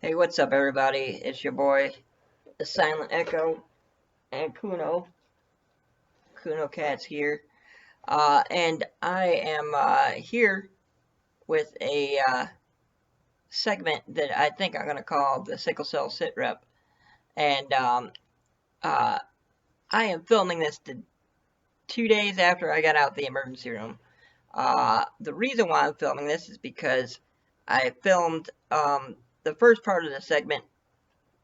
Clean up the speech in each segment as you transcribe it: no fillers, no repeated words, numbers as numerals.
Hey, what's up, everybody? It's your boy, the Silent Echo, and Kuno Cat's here. And I am here with a segment that I think I'm going to call the Sickle Cell Sitrep. And uh, I am filming this 2 days after I got out the emergency room. The reason why I'm filming this is because I filmed the first part of the segment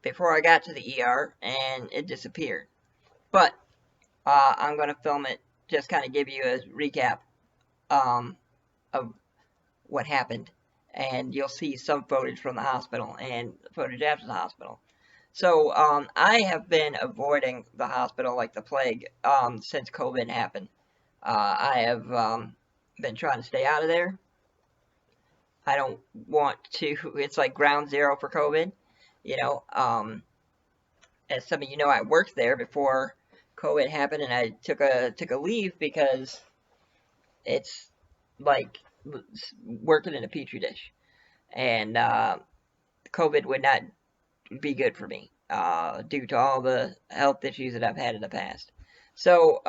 before I got to the ER, and it disappeared. But I'm going to film it, just kind of give you a recap of what happened. And you'll see some footage from the hospital and footage after the hospital. So I have been avoiding the hospital like the plague since COVID happened. I have been trying to stay out of there. I don't want to, it's like ground zero for COVID. You know, as some of you know, I worked there before COVID happened, and I took a leave because it's like working in a petri dish, and COVID would not be good for me due to all the health issues that I've had in the past. So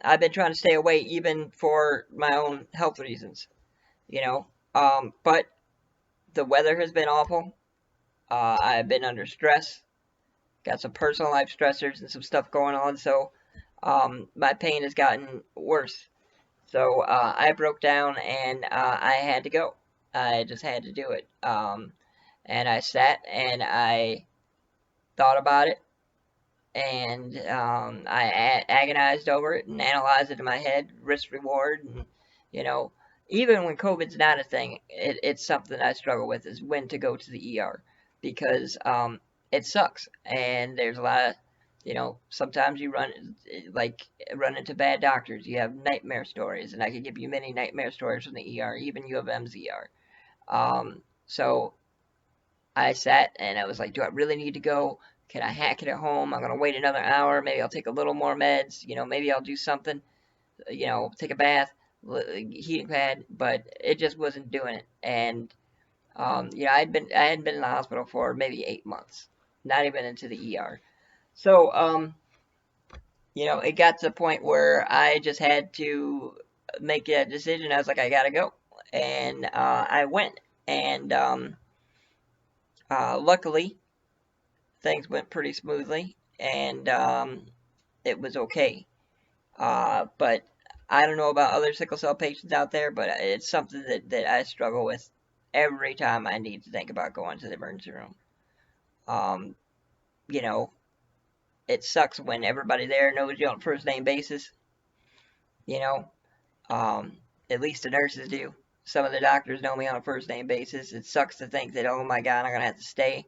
I've been trying to stay away, even for my own health reasons, you know. But the weather has been awful. I've been under stress. Got some personal life stressors and some stuff going on, so my pain has gotten worse. So I broke down, and I had to go. I just had to do it. And I sat and I thought about it, and I agonized over it and analyzed it in my head, risk reward, and you know, even when COVID's not a thing, it's something I struggle with, is when to go to the ER, because it sucks, and there's a lot of, sometimes you run into bad doctors. You have nightmare stories, and I could give you many nightmare stories from the ER, even U of M's ER. So I sat and I was like, do I really need to go? Can I hack it at home? I'm gonna wait another hour. Maybe I'll take a little more meds. Maybe I'll do something. Take a bath, heating pad. But it just wasn't doing it. And I hadn't been in the hospital for maybe 8 months, not even into the ER. So it got to the point where I just had to make a decision. I was like, I gotta go, and I went. And luckily, things went pretty smoothly, and it was okay. But I don't know about other sickle cell patients out there, but it's something that I struggle with every time I need to think about going to the emergency room. Um, you know, it sucks when everybody there knows you on a first name basis. You know, at least the nurses do. Some of the doctors know me on a first name basis. It sucks to think that, oh my God, I'm gonna have to stay.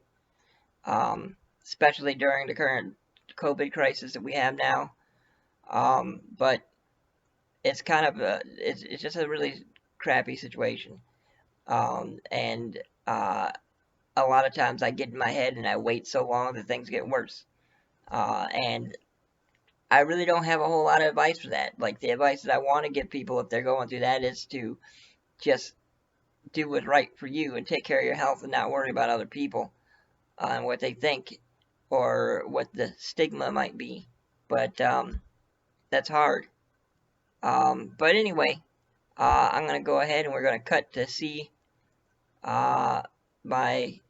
Especially during the current COVID crisis that we have now. But it's kind of it's just a really crappy situation. And a lot of times I get in my head and I wait so long that things get worse. And I really don't have a whole lot of advice for that. Like, the advice that I want to give people if they're going through that is to just do what's right for you and take care of your health and not worry about other people and what they think or what the stigma might be. But that's hard. But anyway, I'm going to go ahead and we're going to cut to see my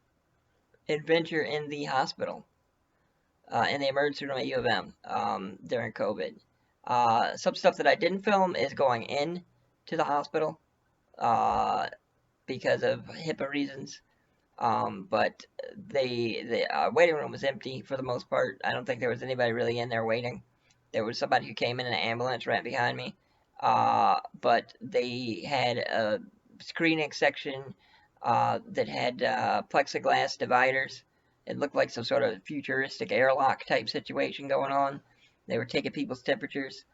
adventure in the hospital, in the emergency room at U of M during COVID. Some stuff that I didn't film is going in to the hospital because of HIPAA reasons. But the waiting room was empty for the most part. I don't think there was anybody really in there waiting. There was somebody who came in an ambulance right behind me. But they had a screening section that had plexiglass dividers. It looked like some sort of futuristic airlock type situation going on. They were taking people's temperatures.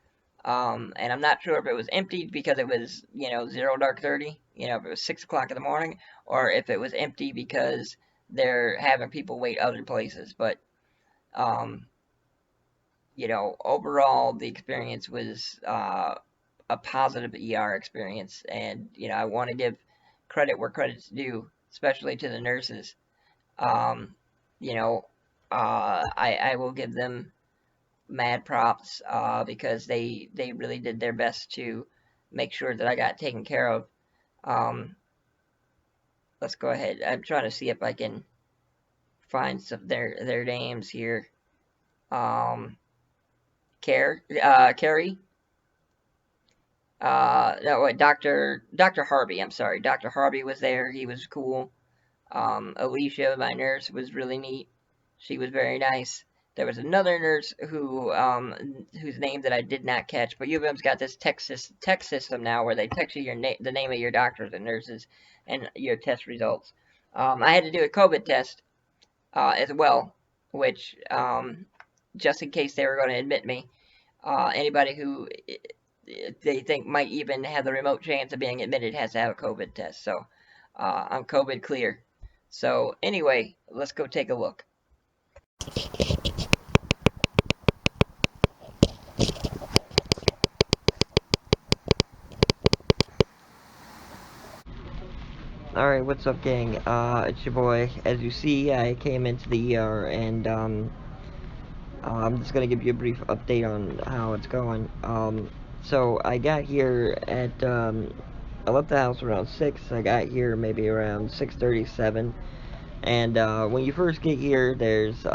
And I'm not sure if it was empty because it was, 0 dark 30, if it was 6 o'clock in the morning, or if it was empty because they're having people wait other places. But, overall, the experience was a positive ER experience. And, I want to give credit where credit's due, especially to the nurses. You know, I will give them mad props because they really did their best to make sure that I got taken care of. Um, let's go ahead. I'm trying to see if I can find some their names here. Um, Carrie, no, wait, Dr. Harvey. I'm sorry, Dr. Harvey was there. He was cool. Alicia, my nurse, was really neat. She was very nice. There was another nurse whose name that I did not catch, but U of M's got this text system now where they text you the name of your doctors and nurses and your test results. I had to do a COVID test as well, which just in case they were going to admit me, anybody who they think might even have the remote chance of being admitted has to have a COVID test. So I'm COVID clear. So anyway, let's go take a look. Alright, what's up, gang? It's your boy. As you see, I came into the ER, and I'm just gonna give you a brief update on how it's going. So I got here at I left the house around 6. I got here maybe around 6:37. And when you first get here, there's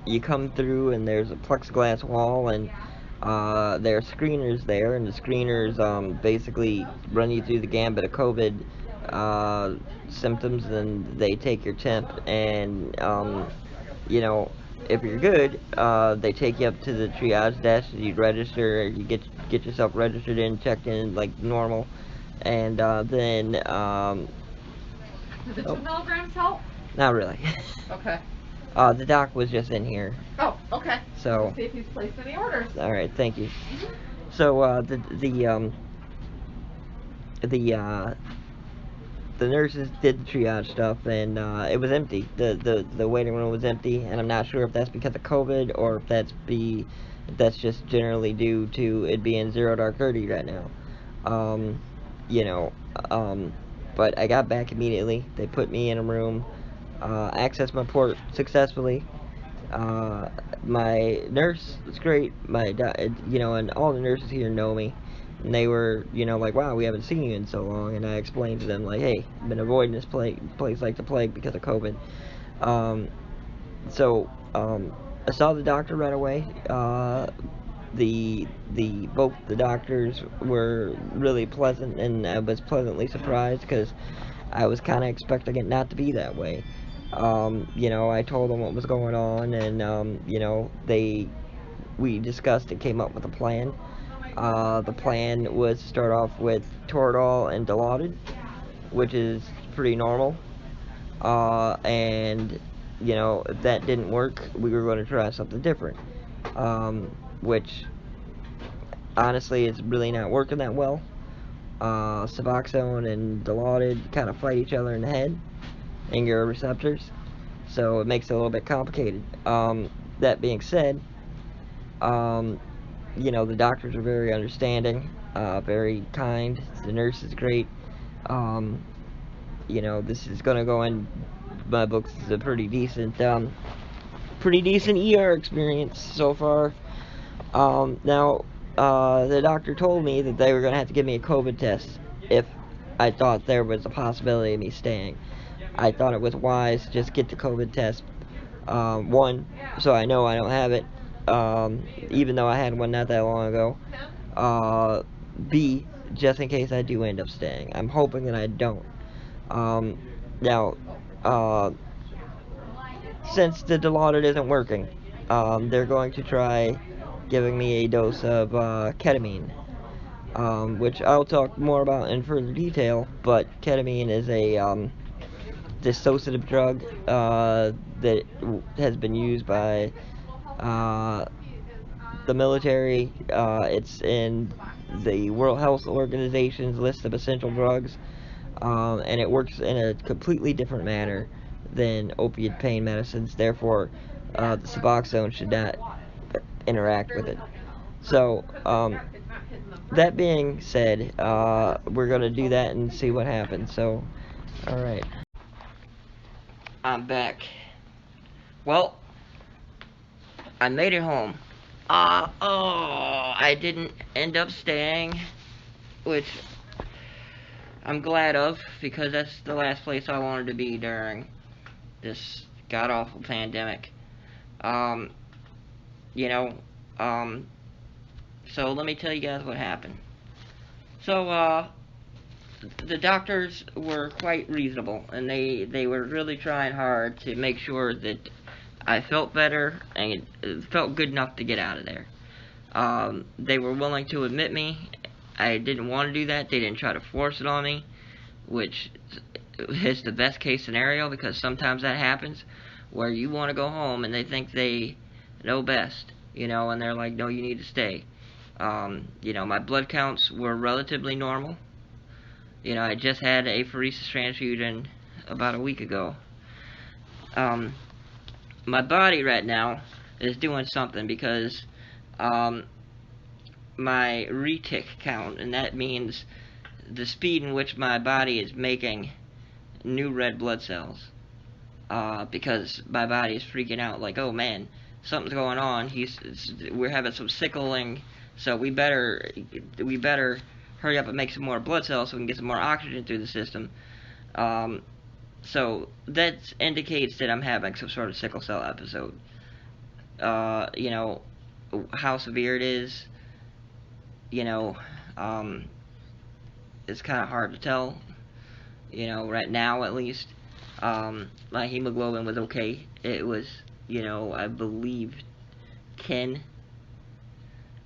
you come through and there's a plexiglass wall, and there are screeners there, and the screeners basically run you through the gambit of COVID symptoms, and they take your temp, and you know, if you're good, they take you up to the triage desk. You register, you get yourself registered in, checked in like normal, and then Did the 2 milligrams help? not really. Okay. The doc was just in here. Oh, okay. So. Let's see if he's placed any orders. All right, thank you. So the nurses did the triage stuff, and it was empty. The waiting room was empty, and I'm not sure if that's because of COVID or if that's just generally due to it being 0 dark 30 right now. You know, but I got back immediately. They put me in a room, accessed my port successfully. My nurse was great. And all the nurses here know me. And they were, like, wow, we haven't seen you in so long. And I explained to them, like, hey, I've been avoiding this place like the plague because of COVID. I saw the doctor right away. Both the doctors were really pleasant, and I was pleasantly surprised because I was kind of expecting it not to be that way. I told them what was going on, and we discussed and came up with a plan. The plan was to start off with Toradol and Dilaudid, which is pretty normal. And if that didn't work, we were going to try something different, which honestly is really not working that well. Suboxone and Dilaudid kind of fight each other in the head and your receptors, so it makes it a little bit complicated. That being said, the doctors are very understanding, very kind. The nurse is great. This is gonna go in my books as a pretty decent ER experience so far. Now, the doctor told me that they were gonna have to give me a COVID test if I thought there was a possibility of me staying. I thought it was wise to just get the COVID test. One, so I know I don't have it, even though I had one not that long ago. B, just in case I do end up staying. I'm hoping that I don't. Now, since the Dilaudid isn't working, they're going to try giving me a dose of ketamine, which I'll talk more about in further detail, but ketamine is a dissociative drug that has been used by the military. It's in the World Health Organization's list of essential drugs, and it works in a completely different manner than opiate pain medicines. Therefore, the Suboxone should not interact with it. So, that being said, we're going to do that and see what happens. So, alright. I'm back. Well, I made it home. I didn't end up staying, which I'm glad of, because that's the last place I wanted to be during this god awful pandemic. Um, you know, um, so let me tell you guys what happened. So, the doctors were quite reasonable, and they were really trying hard to make sure that I felt better and felt good enough to get out of there. They were willing to admit me. I didn't want to do that. They didn't try to force it on me, which is the best case scenario, because sometimes that happens where you want to go home and they think they know best, and they're like, no, you need to stay. My blood counts were relatively normal. I just had a apheresis transfusion about a week ago. Um, my body right now is doing something, because um, my retic count, and that means the speed in which my body is making new red blood cells. Because my body is freaking out, like, oh man, something's going on. We're having some sickling, so we better hurry up and make some more blood cells so we can get some more oxygen through the system. So that indicates that I'm having some sort of sickle cell episode. How severe it is, you know, um, it's kind of hard to tell, right now at least. My hemoglobin was okay. It was, I believe 10.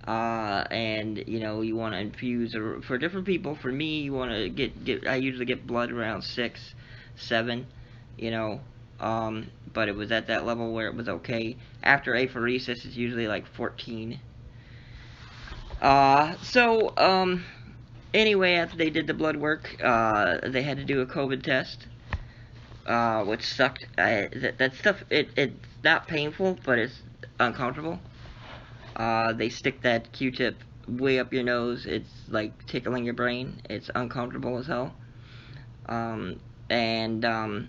And, you want to infuse, or for different people, for me, you want to I usually get blood around 6, 7, you know, but it was at that level where it was okay. After apheresis, it's usually like 14. Anyway, after they did the blood work, they had to do a COVID test, which sucked. That stuff, it's not painful, but it's uncomfortable. They stick that Q-tip way up your nose. It's like tickling your brain. It's uncomfortable as hell. And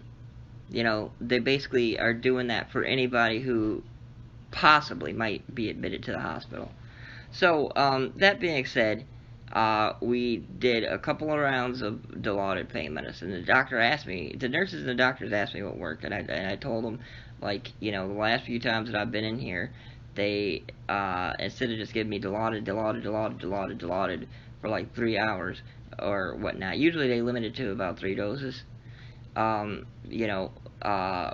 they basically are doing that for anybody who possibly might be admitted to the hospital. So, that being said, we did a couple of rounds of Dilaudid pain medicine. The nurses and the doctors asked me what worked, and I told them, like, the last few times that I've been in here, they, instead of just giving me Dilaudid for like 3 hours or whatnot, usually they limit it to about 3 doses. Um, you know, uh,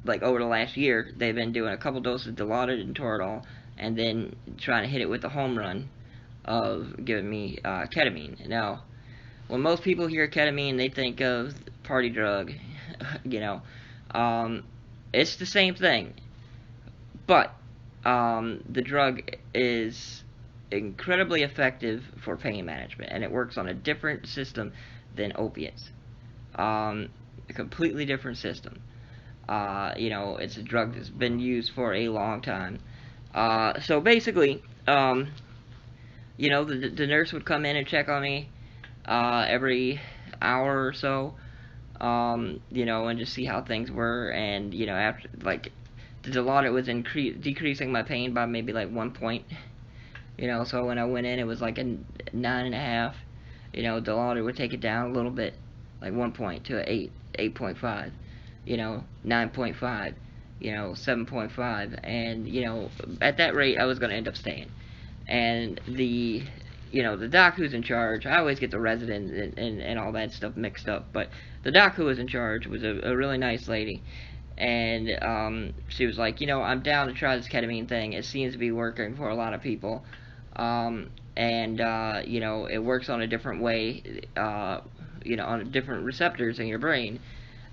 like over the last year, they've been doing a couple doses of Dilaudid and Toradol, and then trying to hit it with the home run of giving me ketamine. Now, when most people hear ketamine, they think of party drug. you know, um, it's the same thing, but the drug is incredibly effective for pain management, and it works on a different system than opiates. A completely different system. It's a drug that's been used for a long time. So basically, the nurse would come in and check on me every hour or so, and just see how things were. And, after, like, the Dilaudid was decreasing my pain by maybe, like, 1 point. So when I went in, it was like a 9.5. Dilaudid would take it down a little bit, like 1 point to a 8, 8.5, 9.5, 7.5, and at that rate I was going to end up staying. And the doc who's in charge, I always get the resident and all that stuff mixed up, but the doc who was in charge was a really nice lady, and she was like, I'm down to try this ketamine thing. It seems to be working for a lot of people, and it works on a different way, on different receptors in your brain.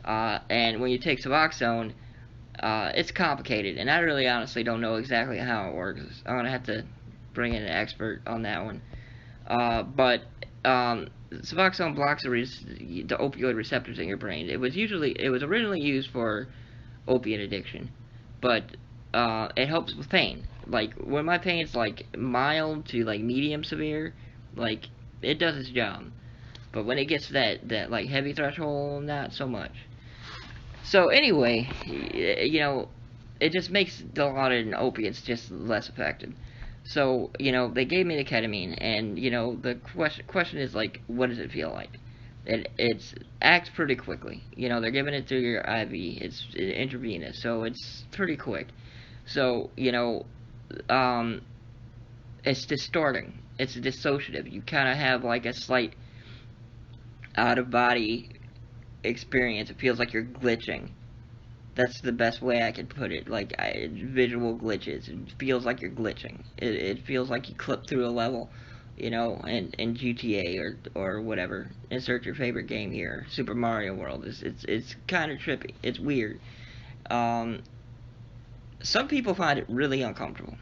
And when you take Suboxone, it's complicated, and I really honestly don't know exactly how it works. I'm gonna have to bring in an expert on that one. But Suboxone blocks the opioid receptors in your brain. It was originally used for opiate addiction, but it helps with pain. Like, when my pain's like mild to like medium severe, like, it does its job. But when it gets to that like heavy threshold, not so much. So anyway, it just makes a lot of opiates just less effective. So they gave me the ketamine, and the question is like, what does it feel like? It acts pretty quickly. They're giving it through your IV. It's intravenous, so it's pretty quick. So um, it's distorting. It's dissociative. You kind of have like a slight out of body experience. It feels like you're glitching. That's the best way I could put it. Like visual glitches. It feels like you're glitching. It feels like you clip through a level, in GTA or whatever. Insert your favorite game here. Super Mario World. It's kind of trippy. It's weird. Um, some people find it really uncomfortable.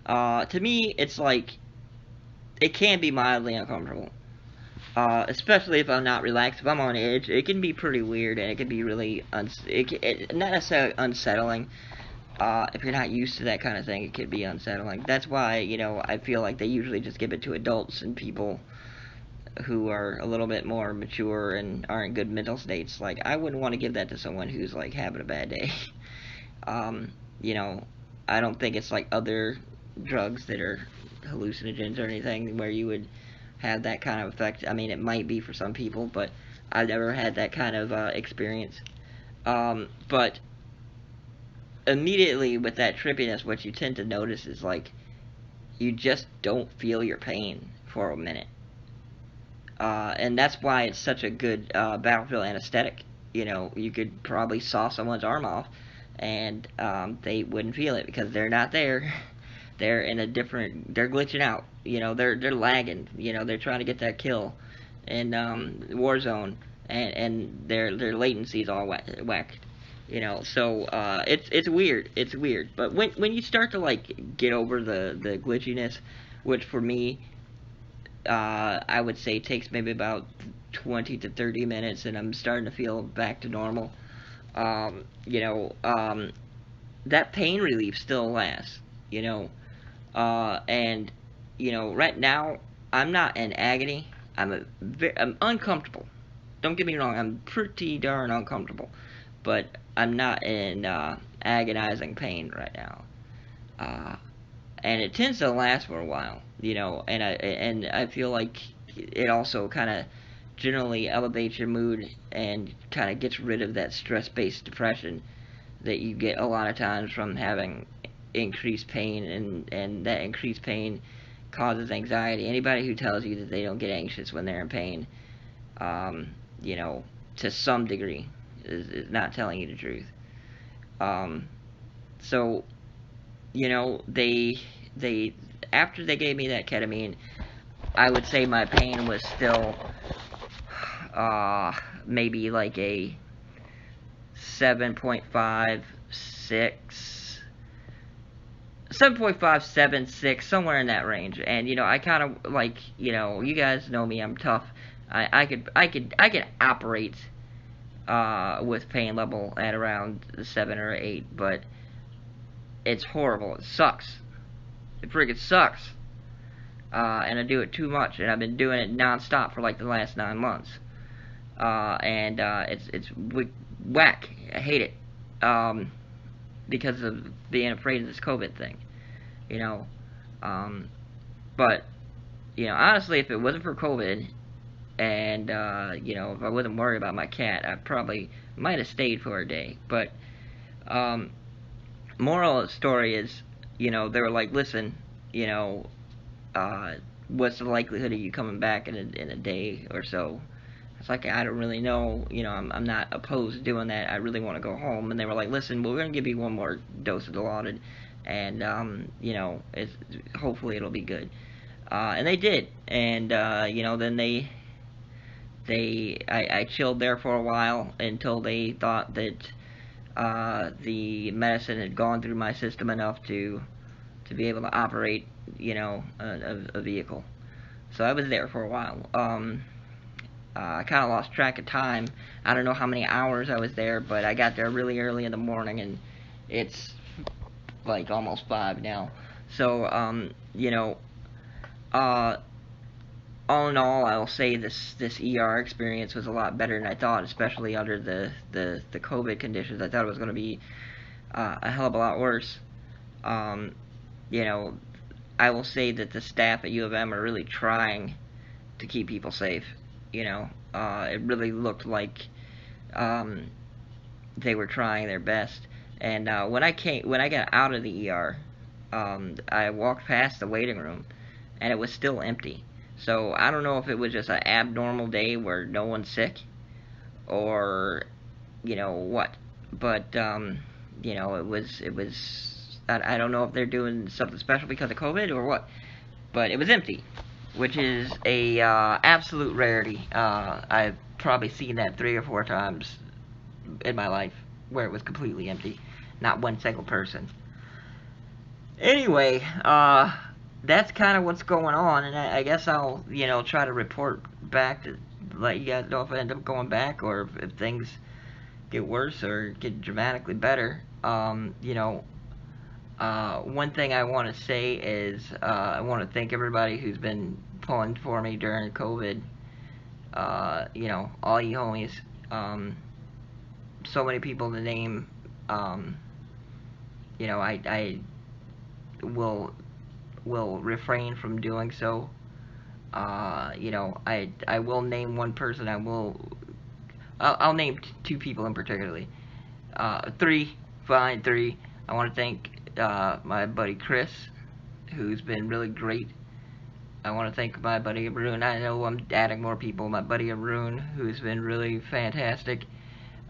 To me, it's like it can be mildly uncomfortable. Especially if I'm not relaxed, if I'm on edge, it can be pretty weird, and it can be really not necessarily unsettling. If you're not used to that kind of thing, it could be unsettling. That's why I feel like they usually just give it to adults and people who are a little bit more mature and are in good mental states. Like I wouldn't want to give that to someone who's like having a bad day. um, you know, I don't think it's like other drugs that are hallucinogens or anything where you would have that kind of effect. I mean, it might be for some people, but I've never had that kind of experience. But immediately with that trippiness, what you tend to notice is like you just don't feel your pain for a minute. And that's why it's such a good battlefield anesthetic. You could probably saw someone's arm off, and they wouldn't feel it because they're not there. They're in a different. They're glitching out. They're lagging. They're trying to get that kill, in Warzone, and their latency is all whacked. So it's weird. It's weird. But when you start to like get over the glitchiness, which for me I would say takes maybe about 20 to 30 minutes, and I'm starting to feel back to normal. Um, you know, um, that pain relief still lasts. You know, and right now I'm not in agony. I'm uncomfortable. Don't get me wrong. I'm pretty darn uncomfortable, but I'm not in agonizing pain right now. Uh, and it tends to last for a while, and I feel like it also kind of generally elevates your mood and kind of gets rid of that stress-based depression that you get a lot of times from having increased pain, and that increased pain causes anxiety. Anybody who tells you that they don't get anxious when they're in pain, um, you know, to some degree, is not telling you the truth. Um, so they after they gave me that ketamine, I would say my pain was still uh maybe like a 7.56, 7.576, somewhere in that range. And I kind of like, you guys know me, I'm tough. I could operate with pain level at around 7 or 8, but it's horrible. It sucks. It freaking sucks. And I do it too much, and I've been doing it nonstop for like the last 9 months. And it's whack. I hate it, because of being afraid of this COVID thing, you know. Um, but honestly, if it wasn't for COVID, and if I wasn't worried about my cat, I probably might have stayed for a day. But um, moral of the story is, they were like, listen, you know, uh, what's the likelihood of you coming back in a day or so? It's like, I don't really know. I'm not opposed to doing that. I really want to go home. And they were like, listen, well, we're gonna give you one more dose of Dilaudid, and it's hopefully it'll be good. And they did. And then I chilled there for a while until they thought that the medicine had gone through my system enough to be able to operate, a vehicle. So I was there for a while. I kind of lost track of time. I don't know how many hours I was there, but I got there really early in the morning, and it's like almost 5 now. So, uh, all in all, I will say this ER experience was a lot better than I thought, especially under the COVID conditions. I thought it was going to be a hell of a lot worse. Um, you know, I will say that the staff at U of M are really trying to keep people safe. It really looked like um, they were trying their best. And when I got out of the ER, I walked past the waiting room, and it was still empty. So I don't know if it was just an abnormal day where no one's sick, or what. But it was. I don't know if they're doing something special because of COVID or what. But it was empty, which is a absolute rarity. I've probably seen that 3 or 4 times in my life where it was completely empty, not one single person. Anyway, that's kind of what's going on, and I guess I'll try to report back to let you guys know if I end up going back or if things get worse or get dramatically better. One thing I want to say is I want to thank everybody who's been pulling for me during COVID. All you homies. So many people to name. I will refrain from doing so. I will name one person. I'll name two people in particularly. Three, fine, three. I want to thank my buddy Chris, who's been really great. I want to thank my buddy Arun. I know I'm adding more people. My buddy Arun, who's been really fantastic.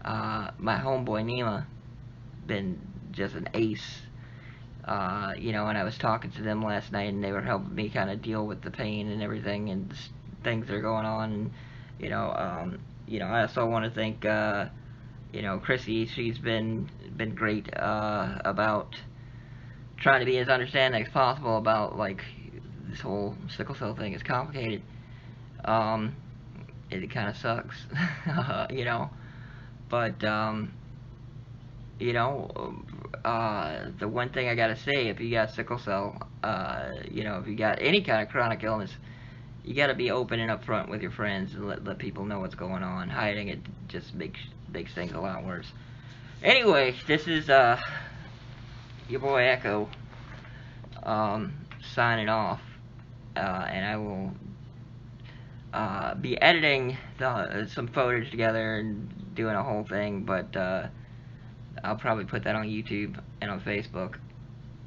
My homeboy Nima, been just an ace. And I was talking to them last night, and they were helping me kind of deal with the pain and everything, and things that are going on. And I also want to thank Chrissy. She's been great about trying to be as understanding as possible about this whole sickle cell thing is complicated. It kind of sucks, but the one thing I gotta say, if you got sickle cell, if you got any kind of chronic illness, you gotta be open and upfront with your friends and let people know what's going on. Hiding it just makes things a lot worse. Anyway, this is your boy Echo signing off, and I will be editing some footage together and doing a whole thing, but I'll probably put that on YouTube and on Facebook.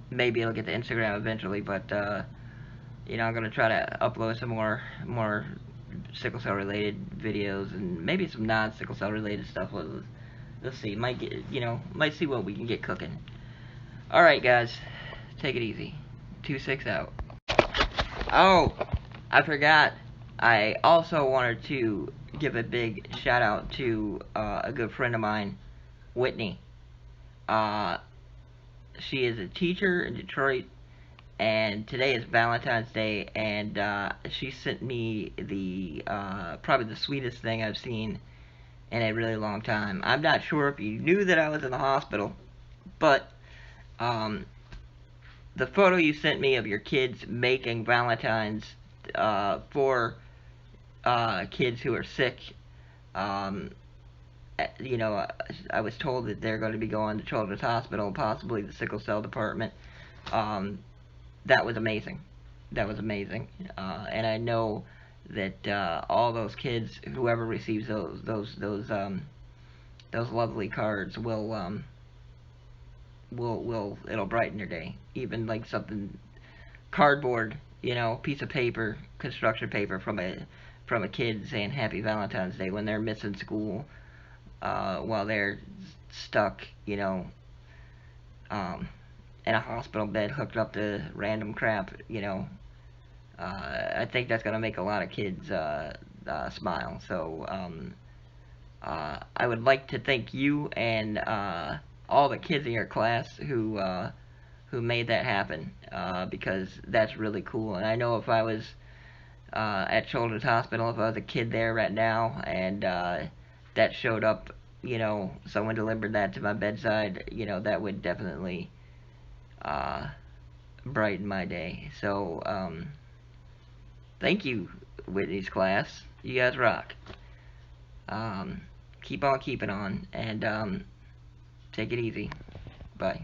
Maybe it'll get to Instagram eventually, but I'm gonna try to upload some more sickle cell related videos and maybe some non-sickle cell related stuff. Let's see. Might see what we can get cooking. All right, guys, take it easy. 2-6 out. Oh, I forgot. I also wanted to give a big shout out to a good friend of mine, Whitney. She is a teacher in Detroit, and today is Valentine's Day, and she sent me the probably the sweetest thing I've seen in a really long time. I'm not sure if you knew that I was in the hospital, but the photo you sent me of your kids making Valentines for kids who are sick, um, I was told that they're going to be going to Children's Hospital, possibly the sickle cell department. That was amazing. That was amazing. And I know that all those kids, whoever receives those lovely cards, will it'll brighten their day. Even like something cardboard, piece of paper, construction paper from a kid saying Happy Valentine's Day when they're missing school, while they're stuck, in a hospital bed hooked up to random crap, I think that's gonna make a lot of kids smile. So I would like to thank you and all the kids in your class who made that happen, because that's really cool. And I know if I was at Children's Hospital, if I was a kid there right now, and that showed up, someone delivered that to my bedside, that would definitely brighten my day. So thank you Whitney's class. You guys rock. Keep on keeping on, and take it easy. Bye.